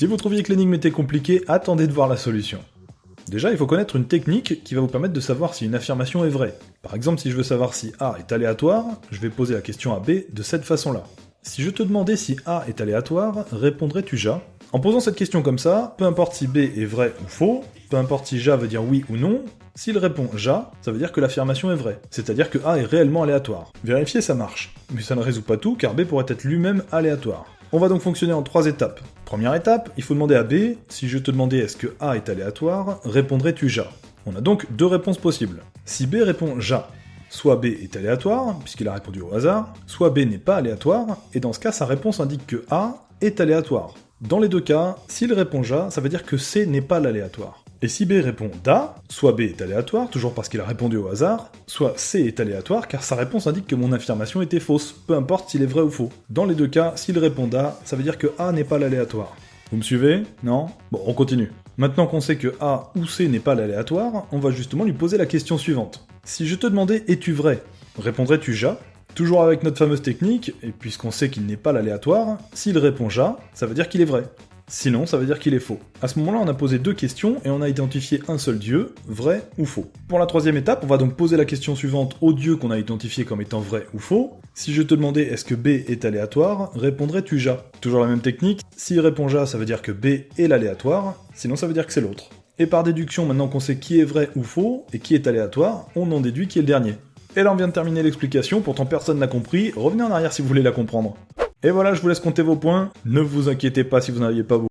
Si vous trouviez que l'énigme était compliquée, attendez de voir la solution. Déjà, il faut connaître une technique qui va vous permettre de savoir si une affirmation est vraie. Par exemple, si je veux savoir si A est aléatoire, je vais poser la question à B de cette façon-là. Si je te demandais si A est aléatoire, répondrais-tu Ja? En posant cette question comme ça, peu importe si B est vrai ou faux, peu importe si Ja veut dire oui ou non, s'il répond Ja, ça veut dire que l'affirmation est vraie, c'est-à-dire que A est réellement aléatoire. Vérifier, ça marche, mais ça ne résout pas tout car B pourrait être lui-même aléatoire. On va donc fonctionner en 3 étapes. Première étape, il faut demander à B, si je te demandais est-ce que A est aléatoire, répondrais-tu Ja? On a donc 2 réponses possibles. Si B répond Ja, soit B est aléatoire, puisqu'il a répondu au hasard, soit B n'est pas aléatoire, et dans ce cas sa réponse indique que A est aléatoire. Dans les 2 cas, s'il répond Ja, ça veut dire que C n'est pas l'aléatoire. Et si B répond Da, soit B est aléatoire, toujours parce qu'il a répondu au hasard, soit C est aléatoire car sa réponse indique que mon affirmation était fausse, peu importe s'il est vrai ou faux. Dans les 2 cas, s'il répond Da, ça veut dire que A n'est pas l'aléatoire. Vous me suivez? Non? Bon, on continue. Maintenant qu'on sait que A ou C n'est pas l'aléatoire, on va justement lui poser la question suivante. Si je te demandais « Es-tu vrai ?» répondrais-tu Ja? Toujours avec notre fameuse technique, et puisqu'on sait qu'il n'est pas l'aléatoire, s'il répond Ja, ça veut dire qu'il est vrai. Sinon, ça veut dire qu'il est faux. À ce moment-là, on a posé 2 questions et on a identifié un seul dieu, vrai ou faux. Pour la 3e étape, on va donc poser la question suivante au dieu qu'on a identifié comme étant vrai ou faux. Si je te demandais est-ce que B est aléatoire, répondrais-tu Ja? Toujours la même technique, s'il répond Ja, ça veut dire que B est l'aléatoire, sinon ça veut dire que c'est l'autre. Et par déduction, maintenant qu'on sait qui est vrai ou faux et qui est aléatoire, on en déduit qui est le dernier. Et là on vient de terminer l'explication, pourtant personne n'a compris, revenez en arrière si vous voulez la comprendre. Et voilà, je vous laisse compter vos points, ne vous inquiétez pas si vous n'aviez pas beaucoup.